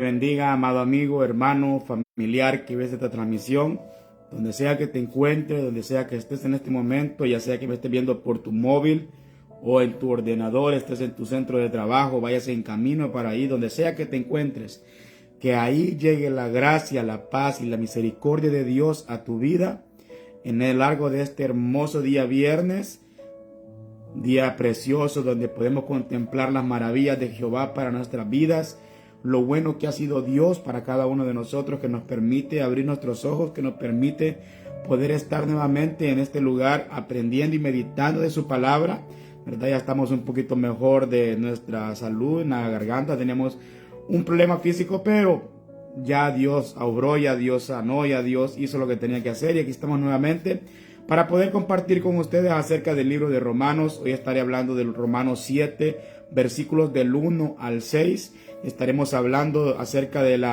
bendiga, amado amigo, hermano, familiar que ves esta transmisión, donde sea que te encuentres, donde sea que estés en este momento, ya sea que me estés viendo por tu móvil o en tu ordenador, estés en tu centro de trabajo, vayas en camino para ahí, donde sea que te encuentres, que ahí llegue la gracia, la paz y la misericordia de Dios a tu vida en el largo de este hermoso día viernes, día precioso donde podemos contemplar las maravillas de Jehová para nuestras vidas, lo bueno que ha sido Dios para cada uno de nosotros, que nos permite abrir nuestros ojos, que nos permite poder estar nuevamente en este lugar aprendiendo y meditando de su palabra, ¿verdad? Ya estamos un poquito mejor de nuestra salud, en la garganta tenemos un problema físico, pero ya Dios obró, ya Dios sanó, ya Dios hizo lo que tenía que hacer y aquí estamos nuevamente para poder compartir con ustedes acerca del libro de Romanos. Hoy estaré hablando del Romanos 7, versículos del 1 al 6. Estaremos hablando acerca de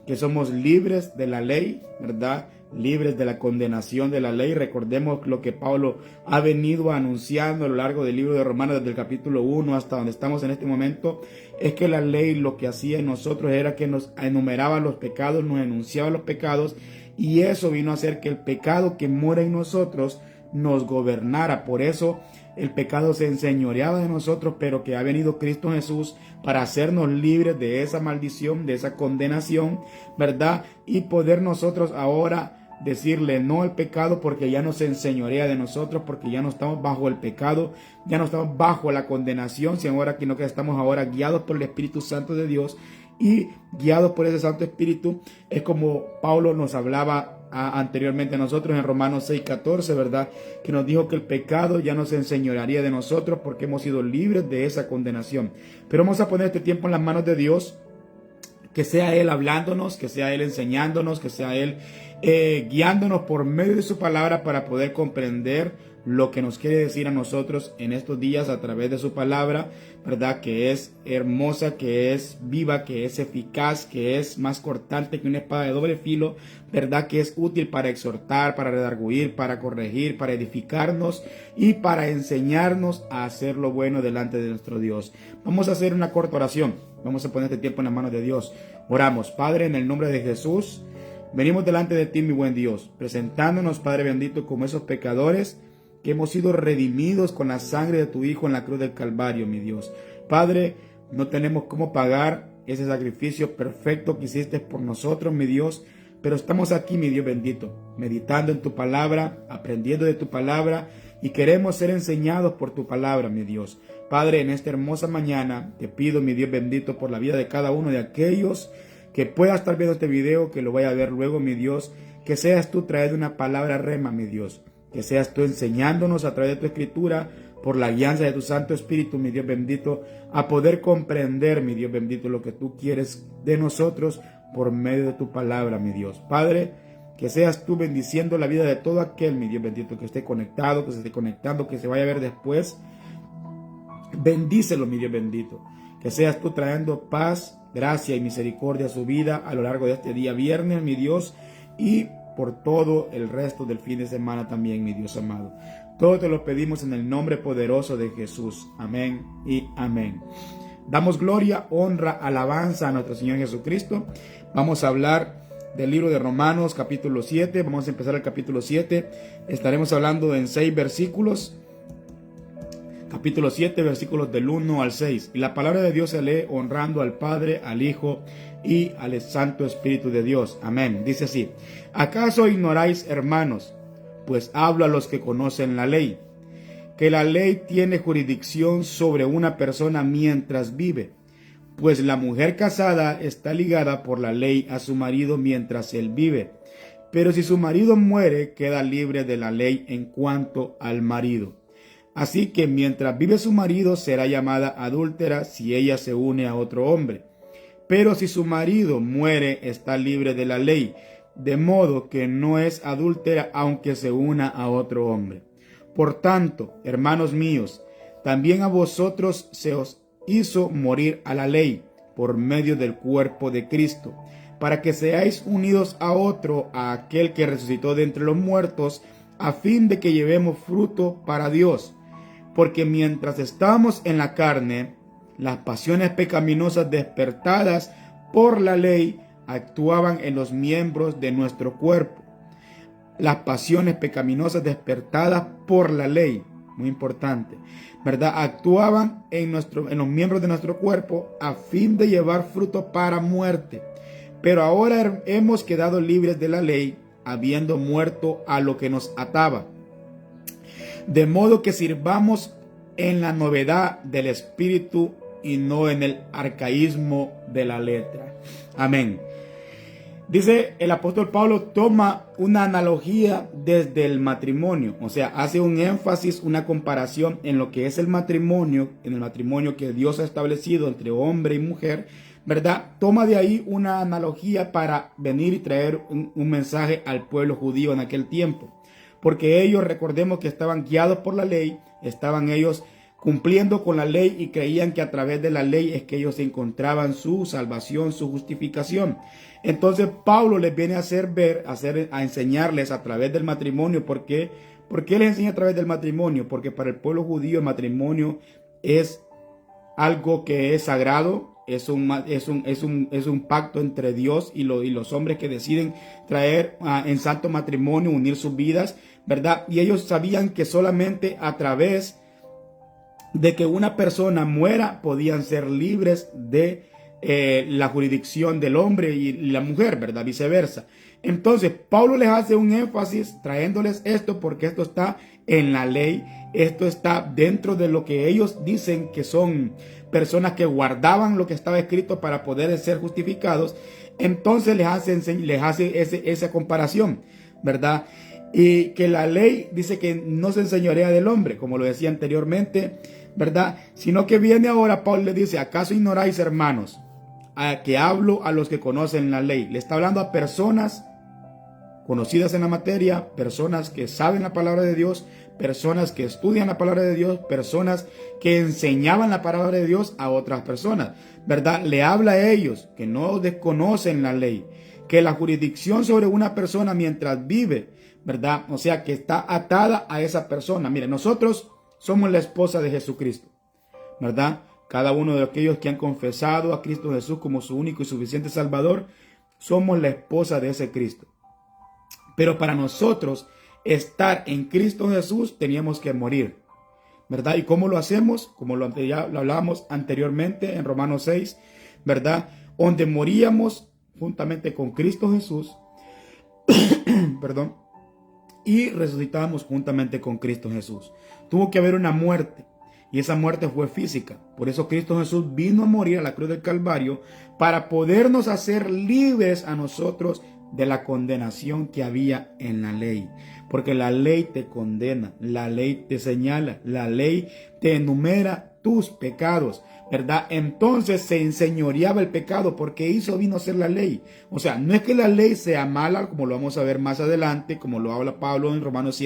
que somos libres de la ley, ¿verdad? Libres de la condenación de la ley. Recordemos lo que Pablo ha venido anunciando a lo largo del libro de Romanos, desde el capítulo 1 hasta donde estamos en este momento, es que la ley lo que hacía en nosotros era que nos enumeraba los pecados, nos enunciaba los pecados, y eso vino a hacer que el pecado que mora en nosotros nos gobernara. Por eso el pecado se enseñoreaba de nosotros, pero que ha venido Cristo Jesús para hacernos libres de esa maldición, de esa condenación, ¿verdad? Y poder nosotros ahora decirle no al pecado, porque ya no se enseñorea de nosotros, porque ya no estamos bajo el pecado, ya no estamos bajo la condenación, sino que estamos ahora guiados por el Espíritu Santo de Dios. Y guiados por ese Santo Espíritu, es como Pablo nos hablaba anteriormente a nosotros en Romanos 6:14, ¿verdad? Que nos dijo que el pecado ya no se enseñorearía de nosotros porque hemos sido libres de esa condenación. Pero vamos a poner este tiempo en las manos de Dios, que sea Él hablándonos, que sea Él enseñándonos, que sea Él guiándonos por medio de su palabra para poder comprender lo que nos quiere decir a nosotros en estos días a través de su palabra, ¿verdad? Que es hermosa, que es viva, que es eficaz, que es más cortante que una espada de doble filo, ¿verdad? Que es útil para exhortar, para redarguir, para corregir, para edificarnos y para enseñarnos a hacer lo bueno delante de nuestro Dios. Vamos a hacer una corta oración. Vamos a poner este tiempo en las manos de Dios. Oramos. Padre, en el nombre de Jesús, venimos delante de ti, mi buen Dios, presentándonos, Padre bendito, como esos pecadores que hemos sido redimidos con la sangre de tu Hijo en la cruz del Calvario, mi Dios. Padre, no tenemos cómo pagar ese sacrificio perfecto que hiciste por nosotros, mi Dios, pero estamos aquí, mi Dios bendito, meditando en tu palabra, aprendiendo de tu palabra, y queremos ser enseñados por tu palabra, mi Dios. Padre, en esta hermosa mañana te pido, mi Dios bendito, por la vida de cada uno de aquellos que pueda estar viendo este video, que lo vaya a ver luego, mi Dios, que seas tú trayendo una palabra rema, mi Dios, que seas tú enseñándonos a través de tu escritura, por la guianza de tu Santo Espíritu, mi Dios bendito, a poder comprender, mi Dios bendito, lo que tú quieres de nosotros por medio de tu palabra, mi Dios. Padre, que seas tú bendiciendo la vida de todo aquel, mi Dios bendito, que esté conectado, que se esté conectando, que se vaya a ver después. Bendícelo, mi Dios bendito. Que seas tú trayendo paz, gracia y misericordia a su vida a lo largo de este día viernes, mi Dios, y por todo el resto del fin de semana también, mi Dios amado. Todo te lo pedimos en el nombre poderoso de Jesús. Amén y amén. Damos gloria, honra, alabanza a nuestro Señor Jesucristo. Vamos a hablar del libro de Romanos, capítulo 7. Vamos a empezar el capítulo 7. Estaremos hablando en 6 versículos. Capítulo 7, versículos del 1 al 6. Y la palabra de Dios se lee honrando al Padre, al Hijo y al Santo Espíritu de Dios. Amén. Dice así: ¿acaso ignoráis, hermanos? Pues hablo a los que conocen la ley, que la ley tiene jurisdicción sobre una persona mientras vive, pues la mujer casada está ligada por la ley a su marido mientras él vive. Pero si su marido muere, queda libre de la ley en cuanto al marido. Así que mientras vive su marido, será llamada adúltera si ella se une a otro hombre. Pero si su marido muere, está libre de la ley, de modo que no es adúltera aunque se una a otro hombre. Por tanto, hermanos míos, también a vosotros se os hizo morir a la ley por medio del cuerpo de Cristo, para que seáis unidos a otro, a aquel que resucitó de entre los muertos, a fin de que llevemos fruto para Dios. Porque mientras estábamos en la carne, las pasiones pecaminosas despertadas por la ley actuaban en los miembros de nuestro cuerpo. Las pasiones pecaminosas despertadas por la ley, muy importante, ¿verdad? Actuaban en los miembros de nuestro cuerpo a fin de llevar fruto para muerte. Pero ahora hemos quedado libres de la ley, habiendo muerto a lo que nos ataba. De modo que sirvamos en la novedad del espíritu y no en el arcaísmo de la letra. Amén. Dice el apóstol Pablo, toma una analogía desde el matrimonio, o sea, hace un énfasis, una comparación en lo que es el matrimonio, en el matrimonio que Dios ha establecido entre hombre y mujer, ¿verdad? Toma de ahí una analogía para venir y traer un mensaje al pueblo judío en aquel tiempo, porque ellos, recordemos que estaban guiados por la ley, estaban ellos cumpliendo con la ley y creían que a través de la ley es que ellos encontraban su salvación, su justificación. Entonces Pablo les viene a hacer ver, a enseñarles a través del matrimonio. ¿Por qué? ¿Por qué les enseña a través del matrimonio? Porque para el pueblo judío el matrimonio es algo que es sagrado, es un pacto entre Dios y los hombres que deciden traer en santo matrimonio, unir sus vidas, ¿verdad? Y ellos sabían que solamente a través de que una persona muera podían ser libres de la jurisdicción del hombre y la mujer, ¿verdad? Viceversa. Entonces, Pablo les hace un énfasis trayéndoles esto porque esto está en la ley, esto está dentro de lo que ellos dicen que son personas que guardaban lo que estaba escrito para poder ser justificados. Entonces les hace esa comparación, ¿verdad? Y que la ley dice que no se enseñorea del hombre, como lo decía anteriormente, ¿verdad? Sino que viene ahora, Pablo le dice, ¿acaso ignoráis, hermanos, a que hablo a los que conocen la ley? Le está hablando a personas conocidas en la materia, personas que saben la palabra de Dios, personas que estudian la palabra de Dios, personas que enseñaban la palabra de Dios a otras personas, ¿verdad? Le habla a ellos que no desconocen la ley, que la jurisdicción sobre una persona mientras vive, ¿verdad? O sea, que está atada a esa persona. Mire, nosotros somos la esposa de Jesucristo, ¿verdad? Cada uno de aquellos que han confesado a Cristo Jesús como su único y suficiente Salvador, somos la esposa de ese Cristo. Pero para nosotros estar en Cristo Jesús teníamos que morir, ¿verdad? ¿Y cómo lo hacemos? Como ya lo hablábamos anteriormente en Romanos 6, ¿verdad? Donde moríamos juntamente con Cristo Jesús, perdón, y resucitábamos juntamente con Cristo Jesús. Tuvo que haber una muerte. Y esa muerte fue física. Por eso Cristo Jesús vino a morir a la cruz del Calvario para podernos hacer libres a nosotros de la condenación que había en la ley. Porque la ley te condena, la ley te señala, la ley te enumera tus pecados, ¿verdad? Entonces se enseñoreaba el pecado porque vino a ser la ley. O sea, no es que la ley sea mala, como lo vamos a ver más adelante, como lo habla Pablo en Romanos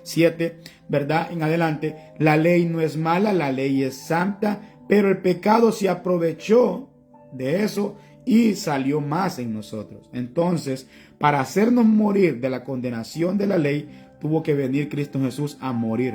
7, ¿verdad? En adelante, la ley no es mala, la ley es santa, pero el pecado se aprovechó de eso y salió más en nosotros. Entonces, para hacernos morir de la condenación de la ley, tuvo que venir Cristo Jesús a morir.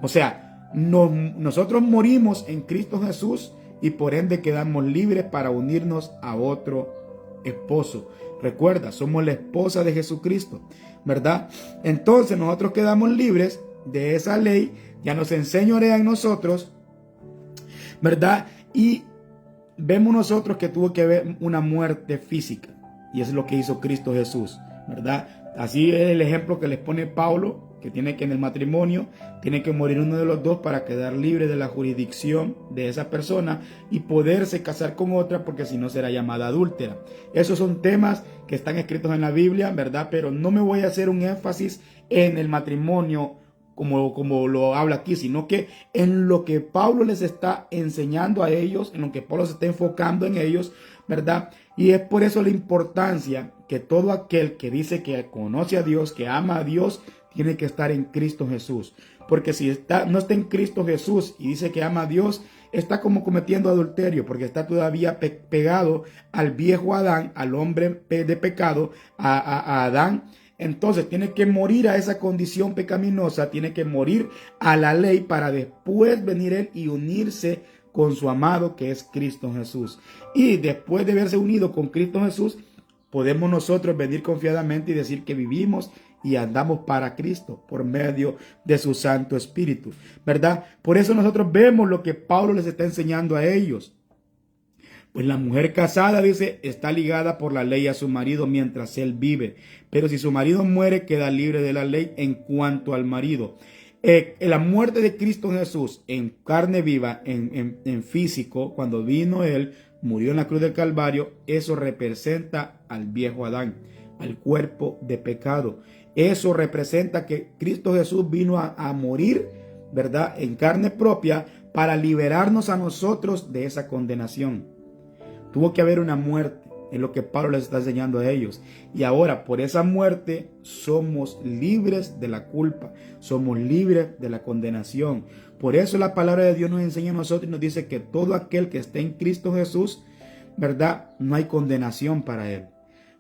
O sea, nosotros morimos en Cristo Jesús y por ende quedamos libres para unirnos a otro esposo. Recuerda, somos la esposa de Jesucristo, ¿verdad? Entonces nosotros quedamos libres de esa ley, ya nos enseñorea en nosotros, ¿verdad? Y vemos nosotros que tuvo que haber una muerte física y es lo que hizo Cristo Jesús, ¿verdad? Así es el ejemplo que les pone Pablo, que tiene que en el matrimonio tiene que morir uno de los dos para quedar libre de la jurisdicción de esa persona y poderse casar con otra, porque si no será llamada adúltera. Esos son temas que están escritos en la Biblia, ¿verdad? Pero no me voy a hacer un énfasis en el matrimonio como lo habla aquí, sino que en lo que Pablo les está enseñando a ellos, en lo que Pablo se está enfocando en ellos, ¿verdad? Y es por eso la importancia que todo aquel que dice que conoce a Dios, que ama a Dios, tiene que estar en Cristo Jesús. Porque si no está en Cristo Jesús y dice que ama a Dios, está como cometiendo adulterio, porque está todavía pegado al viejo Adán, al hombre de pecado, a Adán. Entonces tiene que morir a esa condición pecaminosa, tiene que morir a la ley para después venir él y unirse con su amado que es Cristo Jesús. Y después de haberse unido con Cristo Jesús, podemos nosotros venir confiadamente y decir que vivimos y andamos para Cristo por medio de su Santo Espíritu, ¿verdad? Por eso nosotros vemos lo que Pablo les está enseñando a ellos. Pues la mujer casada, dice, está ligada por la ley a su marido mientras él vive. Pero si su marido muere, queda libre de la ley en cuanto al marido. La muerte de Cristo Jesús en carne viva, en físico, cuando vino él, murió en la cruz del Calvario, eso representa al viejo Adán, al cuerpo de pecado. Eso representa que Cristo Jesús vino a morir, ¿verdad?, en carne propia para liberarnos a nosotros de esa condenación. Tuvo que haber una muerte, es lo que Pablo les está enseñando a ellos. Y ahora, por esa muerte, somos libres de la culpa, somos libres de la condenación. Por eso la palabra de Dios nos enseña a nosotros y nos dice que todo aquel que esté en Cristo Jesús, ¿verdad?, no hay condenación para él.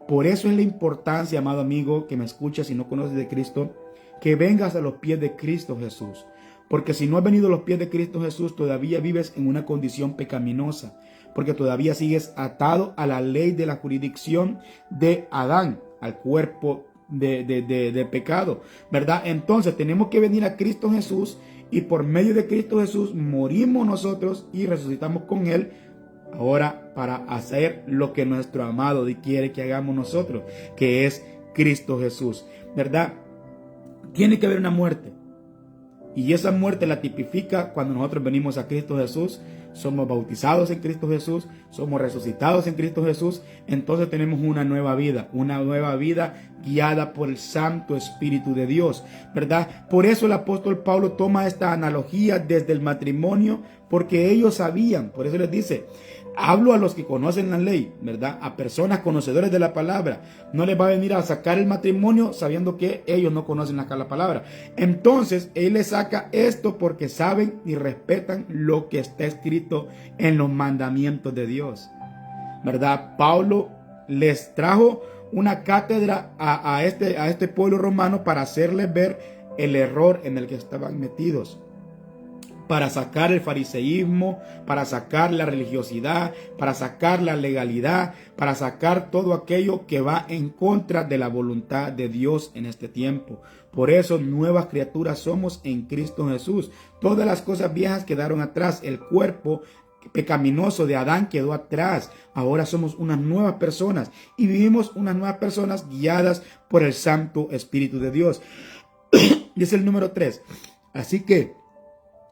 Por eso es la importancia, amado amigo, que me escuchas y no conoces de Cristo, que vengas a los pies de Cristo Jesús. Porque si no has venido a los pies de Cristo Jesús, todavía vives en una condición pecaminosa. Porque todavía sigues atado a la ley de la jurisdicción de Adán, al cuerpo de pecado, ¿verdad? Entonces tenemos que venir a Cristo Jesús y por medio de Cristo Jesús morimos nosotros y resucitamos con Él. Ahora para hacer lo que nuestro amado quiere que hagamos nosotros, que es Cristo Jesús, ¿verdad? Tiene que haber una muerte. Y esa muerte la tipifica cuando nosotros venimos a Cristo Jesús, somos bautizados en Cristo Jesús, somos resucitados en Cristo Jesús, entonces tenemos una nueva vida guiada por el Santo Espíritu de Dios, ¿verdad? Por eso el apóstol Pablo toma esta analogía desde el matrimonio, porque ellos sabían, por eso les dice, hablo a los que conocen la ley, ¿verdad? A personas conocedores de la palabra. No les va a venir a sacar el matrimonio sabiendo que ellos no conocen la palabra. Entonces, él les saca esto porque saben y respetan lo que está escrito en los mandamientos de Dios, ¿verdad? Pablo les trajo una cátedra a este pueblo romano para hacerles ver el error en el que estaban metidos, para sacar el fariseísmo, para sacar la religiosidad, para sacar la legalidad, para sacar todo aquello que va en contra de la voluntad de Dios en este tiempo. Por eso nuevas criaturas somos en Cristo Jesús. Todas las cosas viejas quedaron atrás, el cuerpo pecaminoso de Adán quedó atrás. Ahora somos unas nuevas personas y vivimos unas nuevas personas guiadas por el Santo Espíritu de Dios. Y es el número 3. Así que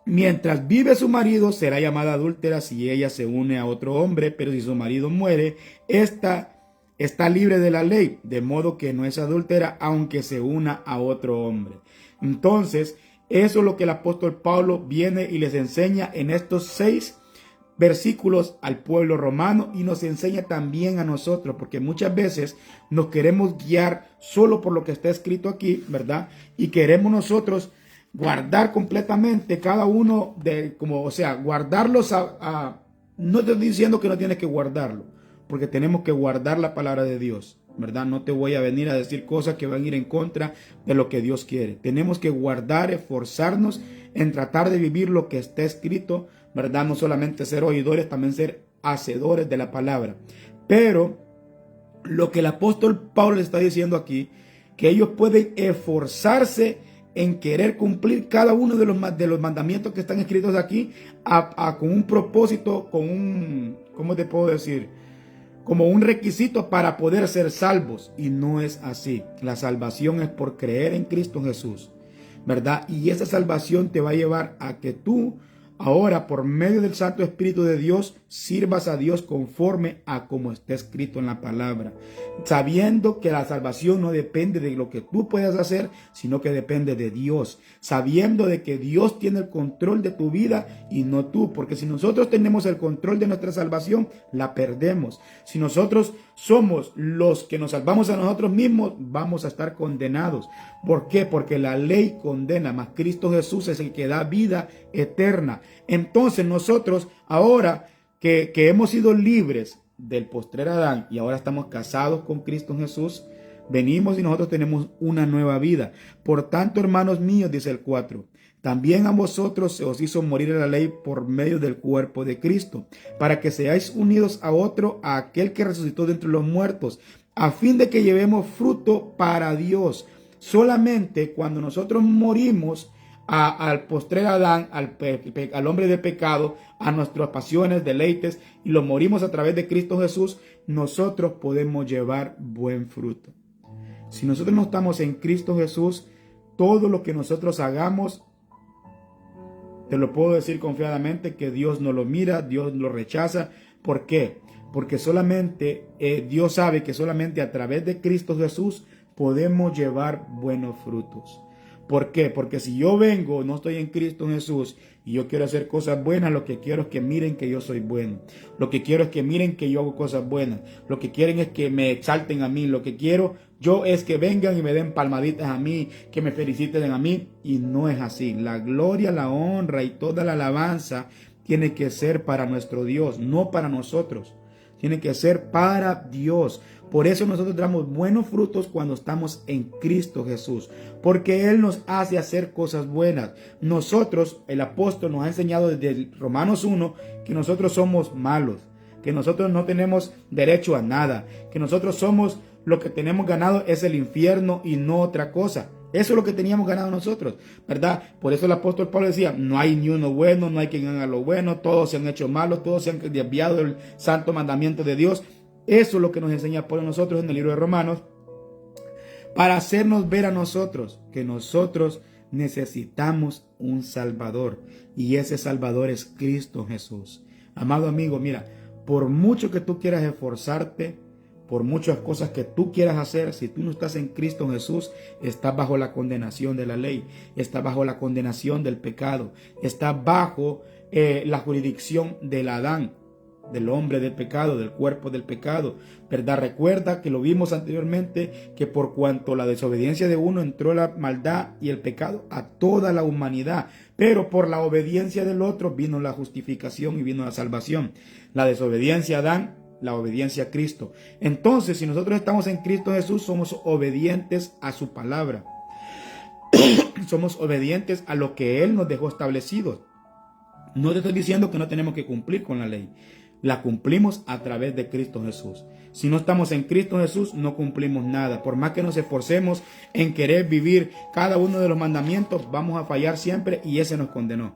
mientras vive su marido, será llamada adúltera si ella se une a otro hombre, pero si su marido muere, esta está libre de la ley, de modo que no es adúltera aunque se una a otro hombre. Entonces, eso es lo que el apóstol Pablo viene y les enseña en estos 6 versículos al pueblo romano y nos enseña también a nosotros, porque muchas veces nos queremos guiar solo por lo que está escrito aquí, ¿verdad? Y queremos nosotros guardar completamente cada uno guardarlos no te estoy diciendo que no tienes que guardarlo, porque tenemos que guardar la palabra de Dios, ¿verdad? No te voy a venir a decir cosas que van a ir en contra de lo que Dios quiere. Tenemos que guardar, esforzarnos en tratar de vivir lo que está escrito, ¿verdad? No solamente ser oidores, también ser hacedores de la palabra. Pero lo que el apóstol Pablo le está diciendo aquí, que ellos pueden esforzarse en querer cumplir cada uno de los mandamientos que están escritos aquí con un propósito, ¿cómo te puedo decir? Como un requisito para poder ser salvos. Y no es así. La salvación es por creer en Cristo Jesús, ¿verdad? Y esa salvación te va a llevar a que tú ahora, por medio del Santo Espíritu de Dios, sirvas a Dios conforme a como está escrito en la palabra, sabiendo que la salvación no depende de lo que tú puedas hacer, sino que depende de Dios, sabiendo de que Dios tiene el control de tu vida y no tú, porque si nosotros tenemos el control de nuestra salvación, la perdemos. Si nosotros somos los que nos salvamos a nosotros mismos, vamos a estar condenados. ¿Por qué? Porque la ley condena, mas Cristo Jesús es el que da vida eterna. Entonces nosotros ahora que hemos sido libres del postrer Adán y ahora estamos casados con Cristo Jesús, venimos y nosotros tenemos una nueva vida. Por tanto, hermanos míos, dice el 4, También a vosotros se os hizo morir en la ley por medio del cuerpo de Cristo, para que seáis unidos a otro, a aquel que resucitó de entre los muertos, a fin de que llevemos fruto para Dios. Solamente cuando nosotros morimos al postrer Adán, al hombre de pecado, a nuestras pasiones, deleites, y lo morimos a través de Cristo Jesús, nosotros podemos llevar buen fruto. Si nosotros no estamos en Cristo Jesús, todo lo que nosotros hagamos, te lo puedo decir confiadamente, que Dios no lo mira, Dios lo rechaza. ¿Por qué? Porque solamente Dios sabe que solamente a través de Cristo Jesús podemos llevar buenos frutos. ¿Por qué? Porque si yo vengo, no estoy en Cristo Jesús y yo quiero hacer cosas buenas, lo que quiero es que miren que yo soy bueno. Lo que quiero es que miren que yo hago cosas buenas. Lo que quieren es que me exalten a mí. Lo que quiero yo es que vengan y me den palmaditas a mí, que me feliciten a mí. Y no es así. La gloria, la honra y toda la alabanza tiene que ser para nuestro Dios, no para nosotros. Tiene que ser para Dios. Por eso nosotros damos buenos frutos cuando estamos en Cristo Jesús, porque Él nos hace hacer cosas buenas. Nosotros, el apóstol nos ha enseñado desde Romanos 1 que nosotros somos malos, que nosotros no tenemos derecho a nada, que nosotros somos, lo que tenemos ganado es el infierno y no otra cosa. Eso es lo que teníamos ganado nosotros, ¿verdad? Por eso el apóstol Pablo decía, no hay ni uno bueno, no hay quien haga lo bueno, todos se han hecho malos, todos se han desviado del santo mandamiento de Dios. Eso es lo que nos enseña Pablo a nosotros en el libro de Romanos, para hacernos ver a nosotros que nosotros necesitamos un Salvador, y ese Salvador es Cristo Jesús. Amado amigo, mira, por mucho que tú quieras esforzarte, por muchas cosas que tú quieras hacer, si tú no estás en Cristo Jesús, estás bajo la condenación de la ley, estás bajo la condenación del pecado, estás bajo la jurisdicción del Adán, del hombre del pecado, del cuerpo del pecado, ¿verdad? Recuerda que lo vimos anteriormente, que por cuanto la desobediencia de uno entró la maldad y el pecado a toda la humanidad, pero por la obediencia del otro vino la justificación y vino la salvación. La desobediencia a Adán, la obediencia a Cristo. Entonces, si nosotros estamos en Cristo Jesús, somos obedientes a su palabra. Somos obedientes a lo que Él nos dejó establecido. No te estoy diciendo que no tenemos que cumplir con la ley. La cumplimos a través de Cristo Jesús. Si no estamos en Cristo Jesús, no cumplimos nada. Por más que nos esforcemos en querer vivir cada uno de los mandamientos, vamos a fallar siempre, y ese nos condenó.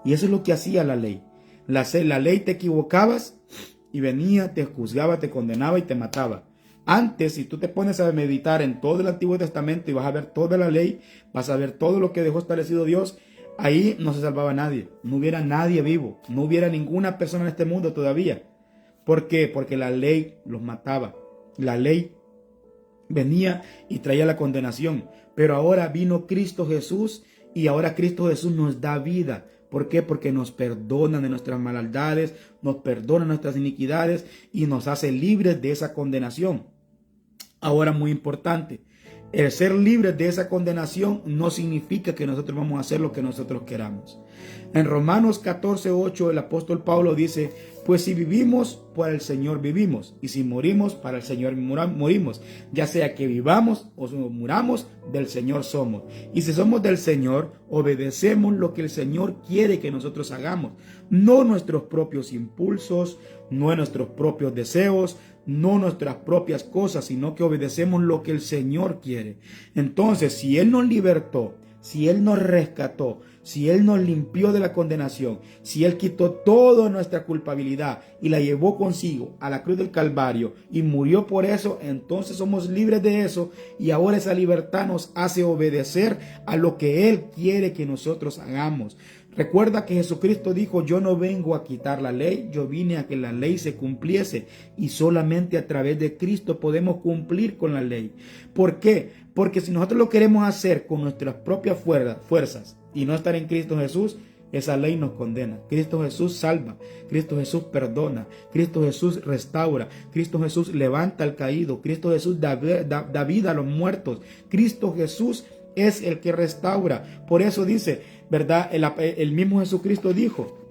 Y eso es lo que hacía la ley. La ley, te equivocabas y venía, te juzgaba, te condenaba y te mataba. Antes, si tú te pones a meditar en todo el Antiguo Testamento y vas a ver toda la ley, vas a ver todo lo que dejó establecido Dios, ahí no se salvaba nadie, no hubiera nadie vivo, no hubiera ninguna persona en este mundo todavía. ¿Por qué? Porque la ley los mataba. La ley venía y traía la condenación. Pero ahora vino Cristo Jesús, y ahora Cristo Jesús nos da vida. ¿Por qué? Porque nos perdona de nuestras maldades, nos perdona nuestras iniquidades y nos hace libres de esa condenación. Ahora, muy importante, el ser libres de esa condenación no significa que nosotros vamos a hacer lo que nosotros queramos. En Romanos 14:8 el apóstol Pablo dice, pues si vivimos, para el Señor vivimos, y si morimos, para el Señor morimos. Ya sea que vivamos o muramos, del Señor somos. Y si somos del Señor, obedecemos lo que el Señor quiere que nosotros hagamos. No nuestros propios impulsos, no nuestros propios deseos, no nuestras propias cosas, sino que obedecemos lo que el Señor quiere. Entonces, si Él nos libertó, si Él nos rescató, si Él nos limpió de la condenación, si Él quitó toda nuestra culpabilidad y la llevó consigo a la cruz del Calvario y murió por eso, entonces somos libres de eso, y ahora esa libertad nos hace obedecer a lo que Él quiere que nosotros hagamos. Recuerda que Jesucristo dijo, yo no vengo a quitar la ley, yo vine a que la ley se cumpliese, y solamente a través de Cristo podemos cumplir con la ley. ¿Por qué? Porque si nosotros lo queremos hacer con nuestras propias fuerzas y no estar en Cristo Jesús, esa ley nos condena. Cristo Jesús salva, Cristo Jesús perdona, Cristo Jesús restaura, Cristo Jesús levanta al caído, Cristo Jesús da vida a los muertos, Cristo Jesús es el que restaura. Por eso dice, ¿verdad? El mismo Jesucristo dijo,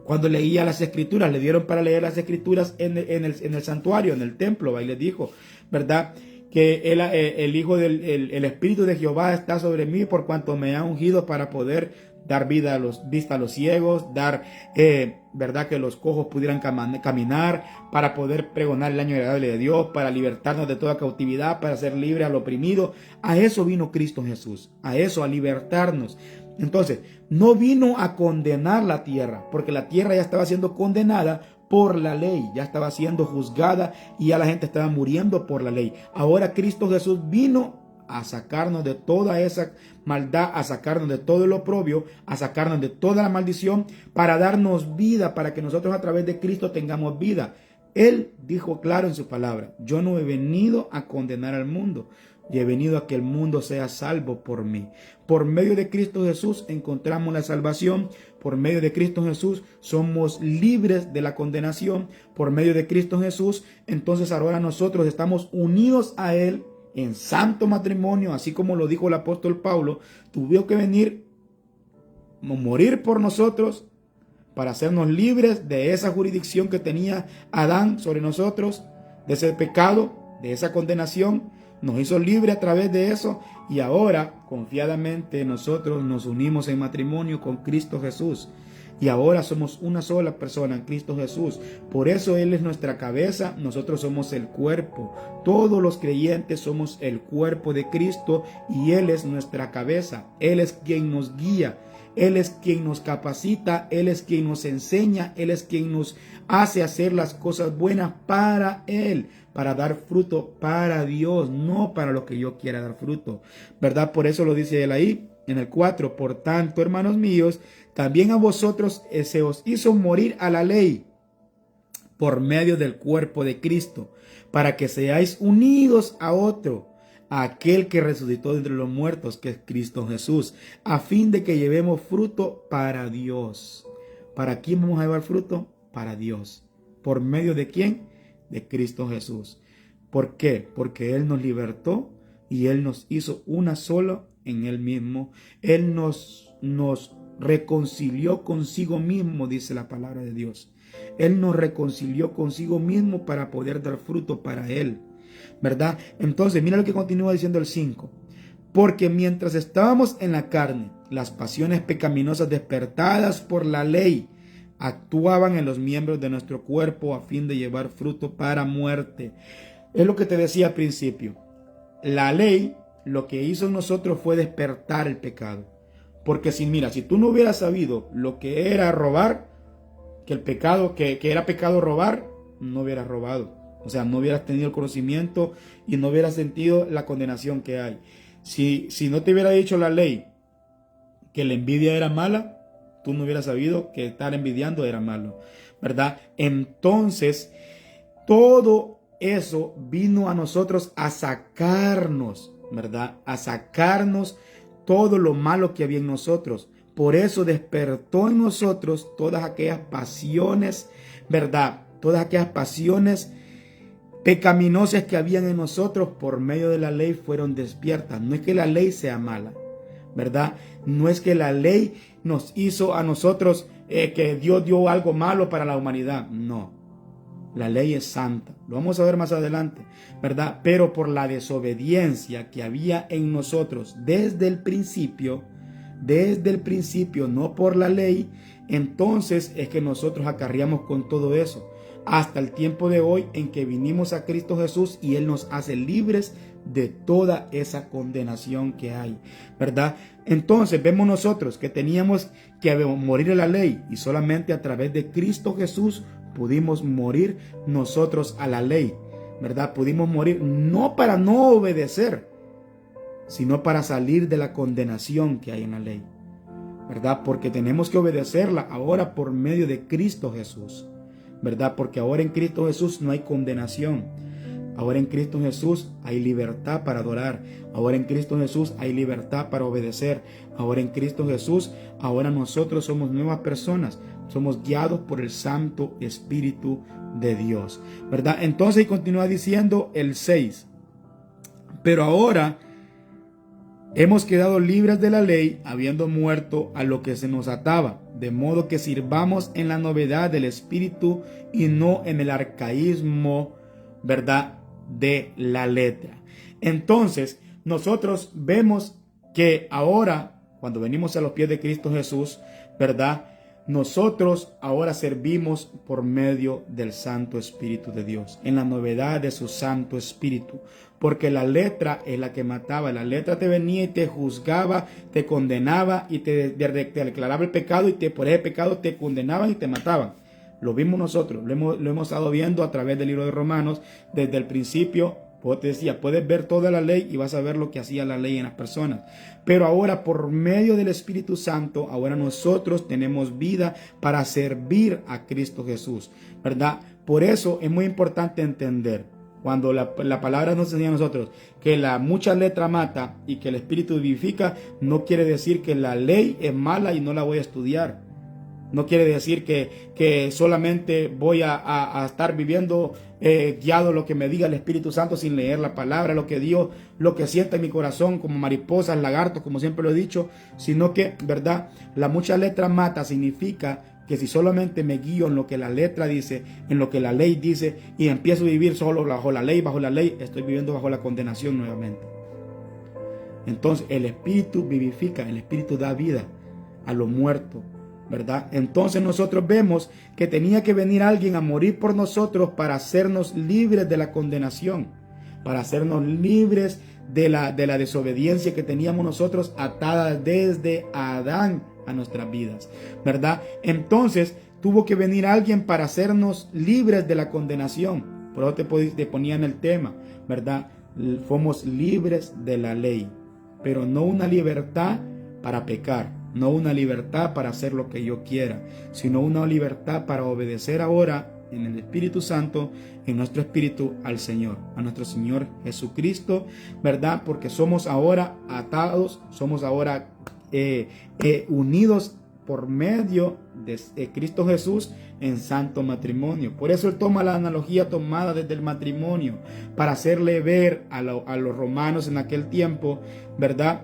cuando leía las escrituras, le dieron para leer las escrituras en el santuario, en el templo, y les dijo, ¿verdad? que el Hijo el Espíritu de Jehová está sobre mí por cuanto me ha ungido para poder dar vista a los ciegos, dar, verdad, que los cojos pudieran caminar, para poder pregonar el año agradable de Dios, para libertarnos de toda cautividad, para ser libre al oprimido. A eso vino Cristo Jesús, a eso, a libertarnos. Entonces, no vino a condenar la tierra, porque la tierra ya estaba siendo condenada por la ley, ya estaba siendo juzgada y ya la gente estaba muriendo por la ley. Ahora Cristo Jesús vino a sacarnos de toda esa maldad, a sacarnos de todo el oprobio, a sacarnos de toda la maldición, para darnos vida, para que nosotros a través de Cristo tengamos vida. Él dijo claro en su palabra: yo no he venido a condenar al mundo, y he venido a que el mundo sea salvo por mí. Por medio de Cristo Jesús encontramos la salvación. Por medio de Cristo Jesús somos libres de la condenación. Por medio de Cristo Jesús, entonces ahora nosotros estamos unidos a Él en santo matrimonio, así como lo dijo el apóstol Pablo. Tuvo que venir, morir por nosotros, para hacernos libres de esa jurisdicción que tenía Adán sobre nosotros, de ese pecado, de esa condenación. Nos hizo libres a través de eso, y ahora confiadamente nosotros nos unimos en matrimonio con Cristo Jesús. Y ahora somos una sola persona en Cristo Jesús. Por eso Él es nuestra cabeza, nosotros somos el cuerpo. Todos los creyentes somos el cuerpo de Cristo y Él es nuestra cabeza. Él es quien nos guía, Él es quien nos capacita, Él es quien nos enseña, Él es quien nos hace hacer las cosas buenas para Él, para dar fruto para Dios, no para lo que yo quiera dar fruto, ¿verdad? Por eso lo dice Él ahí en el 4. Por tanto, hermanos míos, también a vosotros se os hizo morir a la ley por medio del cuerpo de Cristo, para que seáis unidos a otro, a aquel que resucitó de entre los muertos, que es Cristo Jesús, a fin de que llevemos fruto para Dios. ¿Para quién vamos a llevar fruto? Para Dios. ¿Por medio de quién? De Cristo Jesús. ¿Por qué? Porque Él nos libertó y Él nos hizo una sola en Él mismo. Él nos reconcilió consigo mismo, dice la palabra de Dios. Él nos reconcilió consigo mismo para poder dar fruto para Él, ¿verdad? Entonces, mira lo que continúa diciendo el 5. Porque mientras estábamos en la carne, las pasiones pecaminosas despertadas por la ley actuaban en los miembros de nuestro cuerpo a fin de llevar fruto para muerte. Es lo que te decía al principio. La ley lo que hizo en nosotros fue despertar el pecado. Porque si tú no hubieras sabido lo que era robar, que el pecado, que era pecado robar, no hubieras robado. O sea, no hubieras tenido el conocimiento y no hubieras sentido la condenación que hay. Si no te hubiera dicho la ley que la envidia era mala, tú no hubieras sabido que estar envidiando era malo, ¿verdad? Entonces, todo eso vino a nosotros a sacarnos, ¿verdad? A sacarnos todo lo malo que había en nosotros. Por eso despertó en nosotros todas aquellas pasiones, ¿verdad? Todas aquellas pasiones pecaminosas que habían en nosotros por medio de la ley fueron despiertas. No es que la ley sea mala, ¿verdad? No es que la ley nos hizo a nosotros que Dios dio algo malo para la humanidad. No, la ley es santa. Lo vamos a ver más adelante, ¿verdad? Pero por la desobediencia que había en nosotros desde el principio, no por la ley, entonces es que nosotros acarreamos con todo eso. Hasta el tiempo de hoy en que vinimos a Cristo Jesús y Él nos hace libres de toda esa condenación que hay, ¿verdad? Entonces vemos nosotros que teníamos que morir a la ley y solamente a través de Cristo Jesús pudimos morir nosotros a la ley, ¿verdad? Pudimos morir no para no obedecer, sino para salir de la condenación que hay en la ley, ¿verdad? Porque tenemos que obedecerla ahora por medio de Cristo Jesús, ¿verdad? Porque ahora en Cristo Jesús no hay condenación. Ahora en Cristo Jesús hay libertad para adorar. Ahora en Cristo Jesús hay libertad para obedecer. Ahora en Cristo Jesús, ahora nosotros somos nuevas personas. Somos guiados por el Santo Espíritu de Dios, ¿verdad? Entonces continúa diciendo el 6. Pero ahora hemos quedado libres de la ley, habiendo muerto a lo que se nos ataba, de modo que sirvamos en la novedad del Espíritu y no en el arcaísmo, ¿verdad?, de la letra. Entonces, nosotros vemos que ahora, cuando venimos a los pies de Cristo Jesús, ¿verdad? Nosotros ahora servimos por medio del Santo Espíritu de Dios, en la novedad de su Santo Espíritu, porque la letra es la que mataba. La letra te venía y te juzgaba, te condenaba y te declaraba el pecado, y por ese pecado te condenaban y te mataban. Lo vimos nosotros, lo hemos estado viendo a través del libro de Romanos desde el principio. Pues te decía, puedes ver toda la ley y vas a ver lo que hacía la ley en las personas. Pero ahora, por medio del Espíritu Santo, ahora nosotros tenemos vida para servir a Cristo Jesús, ¿verdad? Por eso es muy importante entender, cuando la palabra nos enseña a nosotros que la mucha letra mata y que el Espíritu vivifica, no quiere decir que la ley es mala y no la voy a estudiar. No quiere decir que solamente voy a estar viviendo guiado lo que me diga el Espíritu Santo sin leer la palabra, lo que Dios, lo que sienta en mi corazón como mariposas, lagartos, como siempre lo he dicho, sino que, ¿verdad? La mucha letra mata significa que si solamente me guío en lo que la letra dice, en lo que la ley dice, y empiezo a vivir solo bajo la ley, estoy viviendo bajo la condenación nuevamente. Entonces el Espíritu vivifica, el Espíritu da vida a lo muerto, ¿verdad? Entonces nosotros vemos que tenía que venir alguien a morir por nosotros para hacernos libres de la condenación, para hacernos libres de la desobediencia que teníamos nosotros atada desde Adán a nuestras vidas, ¿verdad? Entonces tuvo que venir alguien para hacernos libres de la condenación. Por eso te ponía en el tema, ¿verdad? Fomos libres de la ley, pero no una libertad para pecar, no una libertad para hacer lo que yo quiera, sino una libertad para obedecer ahora en el Espíritu Santo, en nuestro espíritu, al Señor, a nuestro Señor Jesucristo, ¿verdad? Porque somos ahora atados, somos ahora unidos por medio de Cristo Jesús en santo matrimonio. Por eso él toma la analogía tomada desde el matrimonio, para hacerle ver a los romanos en aquel tiempo, ¿verdad?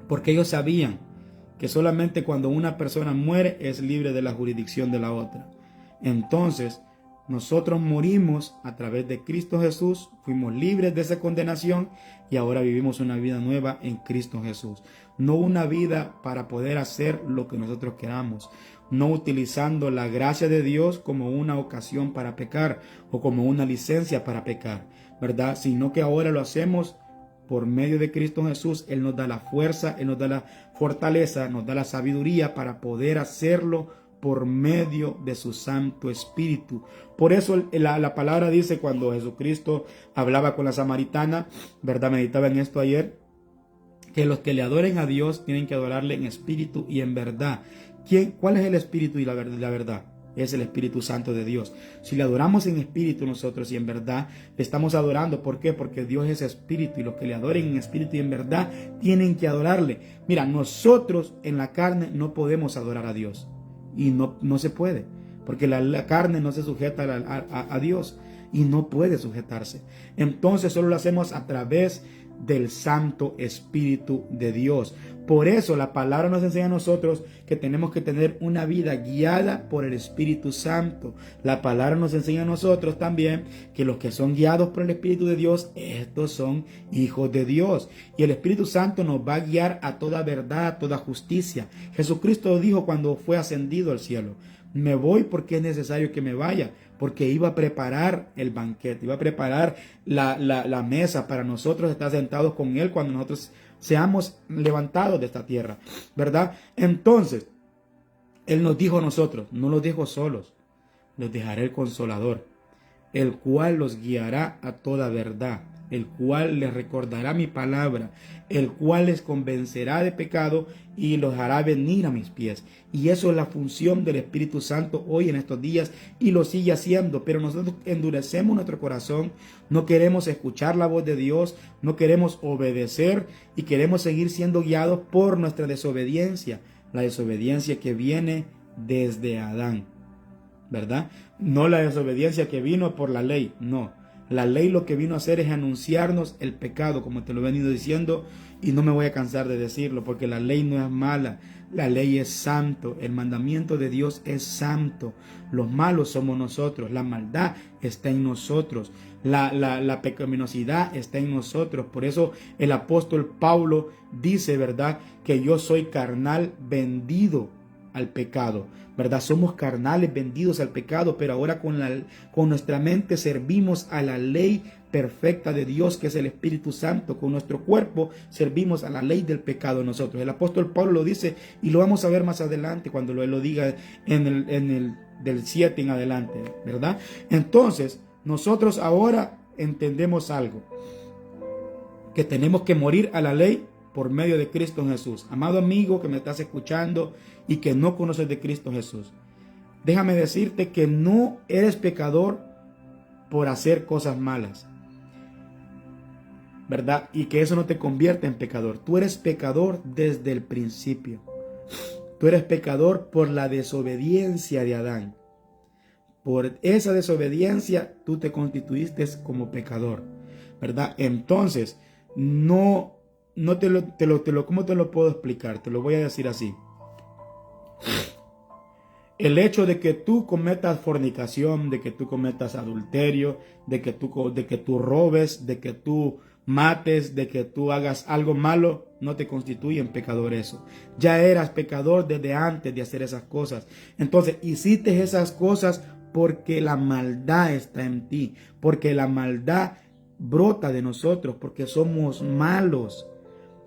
Porque ellos sabían que solamente cuando una persona muere es libre de la jurisdicción de la otra. Entonces, nosotros morimos a través de Cristo Jesús, fuimos libres de esa condenación y ahora vivimos una vida nueva en Cristo Jesús. No una vida para poder hacer lo que nosotros queramos, no utilizando la gracia de Dios como una ocasión para pecar o como una licencia para pecar, ¿verdad? Sino que ahora lo hacemos por medio de Cristo Jesús. Él nos da la fuerza, Él nos da la fortaleza, nos da la sabiduría para poder hacerlo por medio de su Santo Espíritu. Por eso la palabra dice, cuando Jesucristo hablaba con la samaritana, ¿verdad? Meditaba en esto ayer, que los que le adoren a Dios tienen que adorarle en espíritu y en verdad. ¿Cuál es el espíritu y la verdad? Es el Espíritu Santo de Dios. Si le adoramos en espíritu nosotros y en verdad, le estamos adorando. ¿Por qué? Porque Dios es espíritu, y los que le adoren en espíritu y en verdad tienen que adorarle. Mira, nosotros en la carne no podemos adorar a Dios, y no se puede, porque la carne no se sujeta a Dios y no puede sujetarse. Entonces solo lo hacemos a través del Santo Espíritu de Dios. Por eso la palabra nos enseña a nosotros que tenemos que tener una vida guiada por el Espíritu Santo. La palabra nos enseña a nosotros también que los que son guiados por el Espíritu de Dios, estos son hijos de Dios. Y el Espíritu Santo nos va a guiar a toda verdad, a toda justicia. Jesucristo dijo cuando fue ascendido al cielo: me voy porque es necesario que me vaya, porque iba a preparar el banquete, iba a preparar la mesa para nosotros estar sentados con Él cuando nosotros seamos levantados de esta tierra, ¿verdad? Entonces, Él nos dijo a nosotros, no los dejo solos, les dejaré el Consolador, el cual los guiará a toda verdad, el cual les recordará mi palabra, el cual les convencerá de pecado y los hará venir a mis pies. Y eso es la función del Espíritu Santo hoy en estos días, y lo sigue haciendo. Pero nosotros endurecemos nuestro corazón, no queremos escuchar la voz de Dios, no queremos obedecer y queremos seguir siendo guiados por nuestra desobediencia, la desobediencia que viene desde Adán, ¿verdad? No la desobediencia que vino por la ley, no. La ley lo que vino a hacer es anunciarnos el pecado, como te lo he venido diciendo, y no me voy a cansar de decirlo, porque la ley no es mala, la ley es santo, el mandamiento de Dios es santo. Los malos somos nosotros, la maldad está en nosotros, la pecaminosidad está en nosotros. Por eso el apóstol Pablo dice, ¿verdad?, que yo soy carnal vendido al pecado, ¿verdad? Somos carnales vendidos al pecado, pero ahora con nuestra mente servimos a la ley perfecta de Dios, que es el Espíritu Santo. Con nuestro cuerpo servimos a la ley del pecado nosotros. El apóstol Pablo lo dice y lo vamos a ver más adelante cuando él lo diga en el del 7 en adelante, ¿verdad? Entonces, nosotros ahora entendemos algo, que tenemos que morir a la ley por medio de Cristo Jesús. Amado amigo que me estás escuchando y que no conoces de Cristo Jesús, déjame decirte que no eres pecador por hacer cosas malas, ¿verdad? Y que eso no te convierte en pecador. Tú eres pecador desde el principio. Tú eres pecador por la desobediencia de Adán. Por esa desobediencia tú te constituiste como pecador, ¿verdad? Entonces, ¿cómo te lo puedo explicar? Te lo voy a decir así. El hecho de que tú cometas fornicación, de que tú cometas adulterio, de que tú robes, de que tú mates, de que tú hagas algo malo, no te constituye en pecador eso. Ya eras pecador desde antes de hacer esas cosas. Entonces, hiciste esas cosas porque la maldad está en ti, porque la maldad brota de nosotros, porque somos malos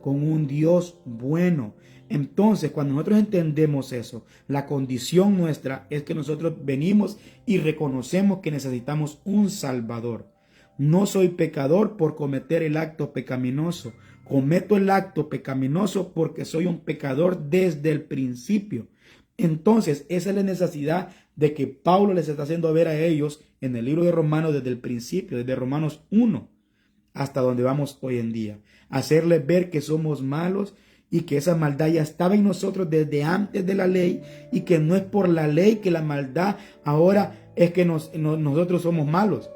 con un Dios bueno. Entonces, cuando nosotros entendemos eso, la condición nuestra es que nosotros venimos y reconocemos que necesitamos un Salvador. No soy pecador por cometer el acto pecaminoso. Cometo el acto pecaminoso porque soy un pecador desde el principio. Entonces, esa es la necesidad de que Pablo les está haciendo ver a ellos en el libro de Romanos desde el principio, desde Romanos 1 hasta donde vamos hoy en día. Hacerles ver que somos malos y que esa maldad ya estaba en nosotros desde antes de la ley, y que no es por la ley que la maldad ahora es que nosotros somos malos.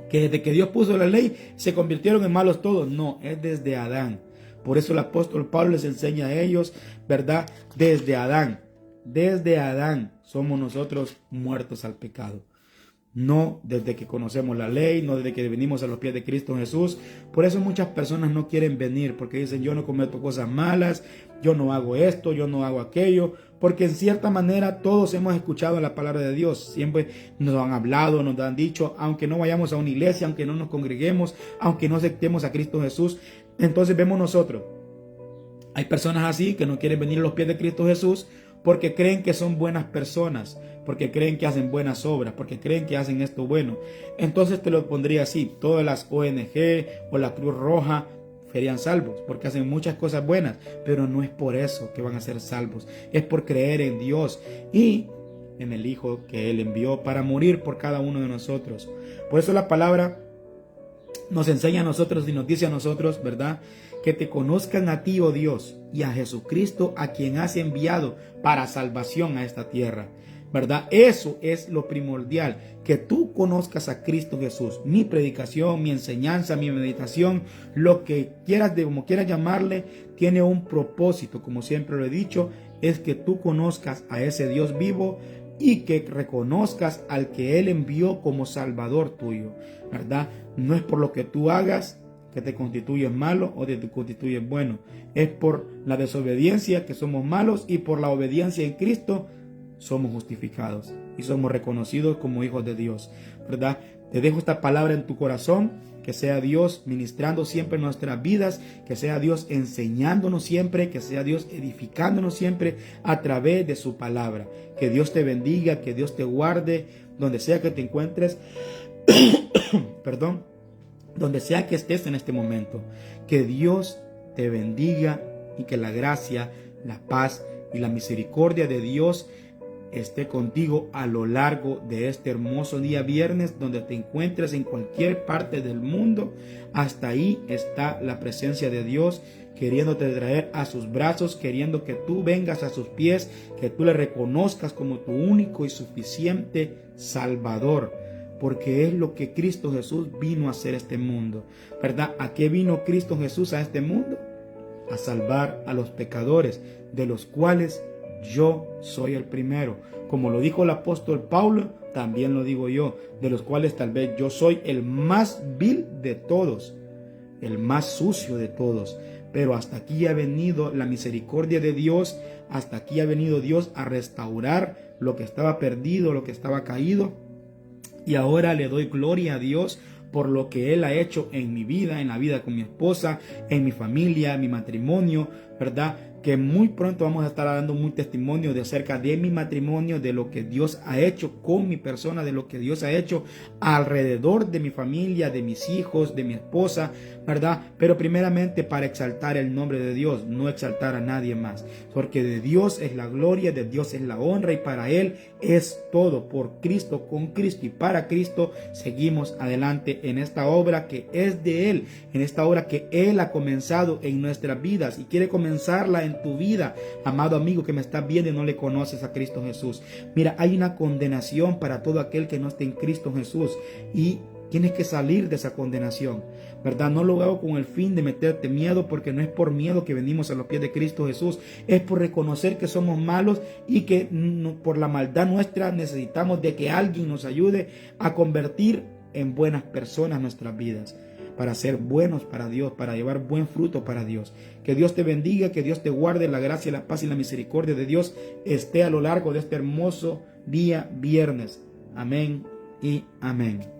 Que desde que Dios puso la ley se convirtieron en malos todos. No, es desde Adán. Por eso el apóstol Pablo les enseña a ellos, ¿verdad? Desde Adán somos nosotros muertos al pecado. No desde que conocemos la ley, no desde que venimos a los pies de Cristo Jesús. Por eso muchas personas no quieren venir, porque dicen: yo no cometo cosas malas, yo no hago esto, yo no hago aquello. Porque en cierta manera todos hemos escuchado la palabra de Dios. Siempre nos han hablado, nos han dicho, aunque no vayamos a una iglesia, aunque no nos congreguemos, aunque no aceptemos a Cristo Jesús. Entonces vemos nosotros, hay personas así que no quieren venir a los pies de Cristo Jesús porque creen que son buenas personas, porque creen que hacen buenas obras, porque creen que hacen esto bueno. Entonces te lo pondría así: todas las ONG o la Cruz Roja serían salvos porque hacen muchas cosas buenas, pero no es por eso que van a ser salvos. Es por creer en Dios y en el Hijo que Él envió para morir por cada uno de nosotros. Por eso la palabra nos enseña a nosotros y nos dice a nosotros, ¿verdad?, que te conozcan a ti, oh Dios, y a Jesucristo, a quien has enviado para salvación a esta tierra, ¿verdad? Eso es lo primordial, que tú conozcas a Cristo Jesús. Mi predicación, mi enseñanza, mi meditación, lo que quieras, como quieras llamarle, tiene un propósito. Como siempre lo he dicho, es que tú conozcas a ese Dios vivo y que reconozcas al que Él envió como Salvador tuyo, ¿verdad? No es por lo que tú hagas que te constituyes malo o te constituyes bueno. Es por la desobediencia que somos malos, y por la obediencia en Cristo somos justificados y somos reconocidos como hijos de Dios, ¿verdad? Te dejo esta palabra en tu corazón. Que sea Dios ministrando siempre en nuestras vidas, que sea Dios enseñándonos siempre, que sea Dios edificándonos siempre a través de su palabra. Que Dios te bendiga, que Dios te guarde, donde sea que te encuentres, perdón, donde sea que estés en este momento. Que Dios te bendiga y que la gracia, la paz y la misericordia de Dios esté contigo a lo largo de este hermoso día viernes, donde te encuentres en cualquier parte del mundo. Hasta ahí está la presencia de Dios, queriéndote traer a sus brazos, queriendo que tú vengas a sus pies, que tú le reconozcas como tu único y suficiente Salvador, porque es lo que Cristo Jesús vino a hacer a este mundo, ¿verdad? ¿A qué vino Cristo Jesús a este mundo? A salvar a los pecadores, de los cuales yo soy el primero. Como lo dijo el apóstol Pablo, también lo digo yo, de los cuales tal vez yo soy el más vil de todos, el más sucio de todos. Pero hasta aquí ha venido la misericordia de Dios, hasta aquí ha venido Dios a restaurar lo que estaba perdido, lo que estaba caído. Y ahora le doy gloria a Dios por lo que Él ha hecho en mi vida, en la vida con mi esposa, en mi familia, en mi matrimonio, ¿verdad? Que muy pronto vamos a estar dando un testimonio de acerca de mi matrimonio, de lo que Dios ha hecho con mi persona, de lo que Dios ha hecho alrededor de mi familia, de mis hijos, de mi esposa, ¿verdad? Pero primeramente para exaltar el nombre de Dios, no exaltar a nadie más, porque de Dios es la gloria, de Dios es la honra y para Él es todo. Por Cristo, con Cristo y para Cristo seguimos adelante en esta obra que es de Él, en esta obra que Él ha comenzado en nuestras vidas y quiere comenzarla en tu vida. Amado amigo que me estás viendo y no le conoces a Cristo Jesús, mira, hay una condenación para todo aquel que no esté en Cristo Jesús y tienes que salir de esa condenación, ¿verdad? No lo hago con el fin de meterte miedo, porque no es por miedo que venimos a los pies de Cristo Jesús, es por reconocer que somos malos y que por la maldad nuestra necesitamos de que alguien nos ayude a convertir en buenas personas nuestras vidas, para ser buenos para Dios, para llevar buen fruto para Dios. Que Dios te bendiga, que Dios te guarde, la gracia, la paz y la misericordia de Dios esté a lo largo de este hermoso día viernes. Amén y amén.